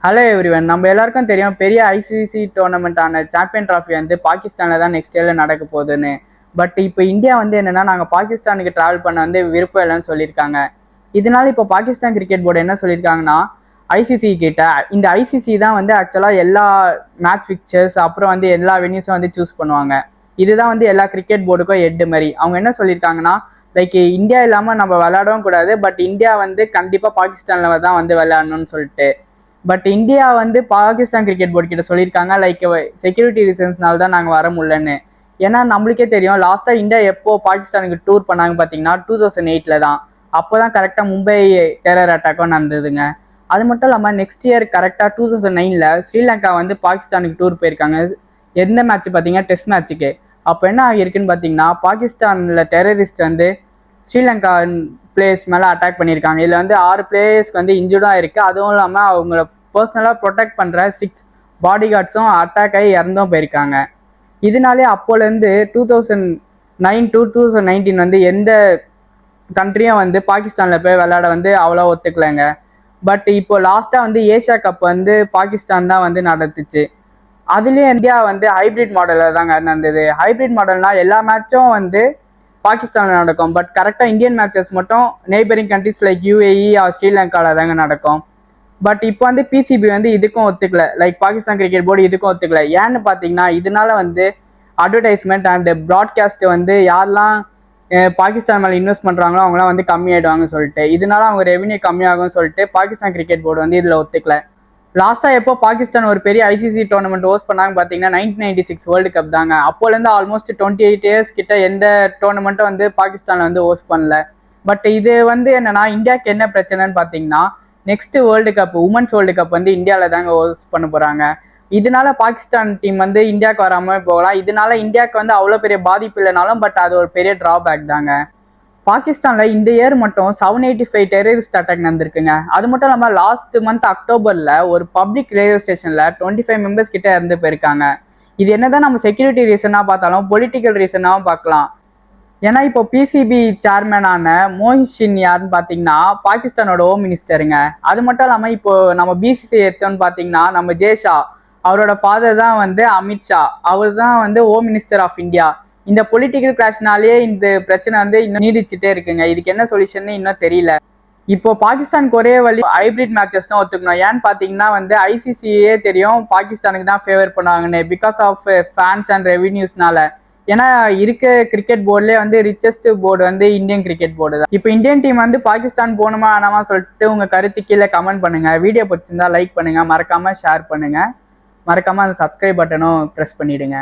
Hello everyone, நம்ம எல்லாருக்கும் தெரியும் பெரிய ஐசிசி டோர்னமெண்ட்டான சாம்பியன் ட்ராஃபி வந்து பாகிஸ்தானில் தான் நெக்ஸ்ட் இயரில் நடக்க போகுதுன்னு. பட் இப்போ இந்தியா வந்து என்னென்னா நாங்கள் பாகிஸ்தானுக்கு ட்ராவல் பண்ண வந்து விருப்பம் இல்லைன்னு சொல்லியிருக்காங்க. இதனால இப்போ பாகிஸ்தான் கிரிக்கெட் போர்டு என்ன சொல்லியிருக்காங்கன்னா, ஐசிசி கிட்ட இந்த ஐசிசி தான் வந்து ஆக்சுவலாக எல்லா மேட்ச் ஃபிக்சர்ஸ் அப்புறம் வந்து எல்லா வென்யூஸும் வந்து சூஸ் பண்ணுவாங்க. இதுதான் வந்து எல்லா கிரிக்கெட் போர்டுக்கும் ஹெட் மாதிரி. அவங்க என்ன சொல்லியிருக்காங்கன்னா, லைக் இந்தியா இல்லாமல் நம்ம விளையாடவும் கூடாது, பட் இந்தியா வந்து கண்டிப்பாக பாகிஸ்தானில் தான் வந்து விளையாடணும்னு சொல்லிட்டு. பட் இந்தியா வந்து பாகிஸ்தான் கிரிக்கெட் போர்டு கிட்ட சொல்லியிருக்காங்க, லைக் செக்யூரிட்டி ரீசன்ஸ்னால தான் நாங்கள் வர முடியலன்னு. ஏன்னா நம்மளுக்கே தெரியும், லாஸ்ட்டாக இந்தியா எப்போ பாகிஸ்தானுக்கு டூர் பண்ணாங்க பார்த்தீங்கன்னா 2008 தான். அப்போ தான் கரெக்டாக மும்பை டெரர் அட்டாக்கும் நடந்ததுங்க. அது மட்டும் இல்லாமல் நெக்ஸ்ட் இயர் கரெக்டாக 2009 ஸ்ரீலங்கா வந்து பாகிஸ்தானுக்கு டூர் போயிருக்காங்க. எந்த மேட்ச் பார்த்தீங்கன்னா டெஸ்ட் மேட்ச்சுக்கு. அப்போ என்ன ஆகியிருக்குன்னு பார்த்தீங்கன்னா, பாகிஸ்தானில் டெரரிஸ்ட் வந்து ஸ்ரீலங்கா பிளேயர்ஸ் மேலே அட்டாக் பண்ணியிருக்காங்க. இதில் வந்து 6 பிளேயர்ஸ்க்கு வந்து இன்ஜூர்டாக இருக்குது. அதுவும் இல்லாமல் அவங்கள பர்சனலாக ப்ரொடெக்ட் பண்ணுற 6 பாடி கார்ட்ஸும் அட்டாக் ஆகி இறந்தும் போயிருக்காங்க. இதனாலே அப்போலேருந்து 2009 to 2019 வந்து எந்த கண்ட்ரியும் வந்து பாகிஸ்தானில் போய் விளையாட வந்து அவ்வளோ ஒத்துக்கலைங்க. பட் இப்போ லாஸ்ட்டாக வந்து ஏஷியா கப் வந்து பாகிஸ்தான் தான் வந்து நடத்துச்சு. அதுலேயும் இந்தியா வந்து ஹைப்ரிட் மாடலில் தாங்க நடந்தது. ஹைப்ரிட் மாடல்னால் எல்லா மேட்சும் வந்து பாகிஸ்தானில் நடக்கும், பட் கரெக்டாக இந்தியன் மேட்சஸ் மட்டும் நெய்பரிங் கண்ட்ரிஸ் லைக் யூஏஇ ஸ்ரீலங்காவில் தாங்க நடக்கும். பட் இப்போ வந்து பிசிபி வந்து இதுக்கும் ஒத்துக்கல, லைக் பாகிஸ்தான் கிரிக்கெட் போர்டு இதுக்கும் ஒத்துக்கல. ஏன்னு பார்த்தீங்கன்னா, இதனால வந்து அட்வர்டைஸ்மெண்ட் அண்ட் ப்ராட்காஸ்ட் வந்து யாரெல்லாம் பாகிஸ்தான் மேலே இன்வெஸ்ட் பண்ணுறாங்களோ அவங்களாம் வந்து கம்மியாயிடுவாங்கன்னு சொல்லிட்டு, இதனால அவங்க ரெவன்யூ கம்மியாகும்னு சொல்லிட்டு பாகிஸ்தான் கிரிக்கெட் போர்டு வந்து இதில் ஒத்துக்கல. லாஸ்ட்டாக எப்போ பாகிஸ்தான் ஒரு பெரிய ஐசிசி டோர்னமெண்ட் ஹோஸ்ட் பண்ணாங்க பார்த்தீங்கன்னா 1996 வேர்ல்டு கப் தாங்க. அப்போலேருந்து ஆல்மோஸ்ட் 28 இயர்ஸ் கிட்ட எந்த டோர்னமெண்ட்டும் வந்து பாகிஸ்தானில் வந்து ஹோஸ்ட் பண்ணல. பட் இது வந்து என்னன்னா, இந்தியாவுக்கு என்ன பிரச்சனைன்னு பார்த்தீங்கன்னா, next world cup women's world cup வந்து இந்தியாவில் தாங்க ஹோஸ்ட் பண்ண போகிறாங்க. இதனால பாகிஸ்தான் டீம் வந்து இந்தியாவுக்கு வராமல் போகலாம். இதனால இந்தியாவுக்கு வந்து அவ்வளோ பெரிய பாதிப்பு இல்லைனாலும் பட் அது ஒரு பெரிய ட்ராபேக் தாங்க. பாகிஸ்தானில் இந்த இயர் மட்டும் 785 டெரரிஸ்ட் அட்டாக் நடந்திருக்குங்க. அது மட்டும் இல்லாமல் லாஸ்ட் மந்த் அக்டோபரில் ஒரு பப்ளிக் ரேடியோ ஸ்டேஷனில் 25 மெம்பர்ஸ் கிட்ட இறந்து போயிருக்காங்க. இது என்னதான் நம்ம செக்யூரிட்டி ரீசனாக பார்த்தாலும் பொலிட்டிக்கல் ரீசனாகவும் பார்க்கலாம். ஏன்னா இப்போ பிசிபி சேர்மேனான மோஹிஷின் யாருன்னு பார்த்தீங்கன்னா பாகிஸ்தானோட ஹோம் மினிஸ்டருங்க. அது மட்டும் இல்லாமல் இப்போ நம்ம பிசிசி எடுத்தோன்னு பார்த்தீங்கன்னா நம்ம ஜேஷா அவரோட ஃபாதர் தான் வந்து அமித்ஷா, அவர் தான் வந்து ஹோம் மினிஸ்டர் ஆஃப் இந்தியா. இந்த பொலிட்டிக்கல் கிளாஷ்னாலேயே இந்த பிரச்சனை வந்து இன்னும் நீடிச்சுட்டே இருக்குங்க. இதுக்கு என்ன சொல்யூஷன் இன்னும் தெரியல. இப்போ பாகிஸ்தானுக்கு ஒரே வழி ஹைபிரிட் மேட்சஸ் தான் ஒத்துக்கணும். ஏன்னு பார்த்தீங்கன்னா வந்து ஐசிசியே தெரியும் பாகிஸ்தானுக்கு தான் ஃபேவர் பண்ணுவாங்கன்னு, பிகாஸ் ஆஃப் ஃபேன்ஸ் அண்ட் ரெவன்யூஸ்னால. ஏன்னா இருக்க கிரிக்கெட் போர்ட்லேயே வந்து ரிச்சஸ்ட் போர்டு வந்து இந்தியன் கிரிக்கெட் போர்டு தான். இப்போ இந்தியன் டீம் வந்து பாகிஸ்தான் போகணுமா வேணாமா சொல்லிட்டு உங்க கருத்து கீழே கமெண்ட் பண்ணுங்க. வீடியோ பிடிச்சிருந்தா லைக் பண்ணுங்க, மறக்காம ஷேர் பண்ணுங்க, மறக்காம அந்த சப்ஸ்கிரைப் பட்டனும் ப்ரெஸ் பண்ணிடுங்க.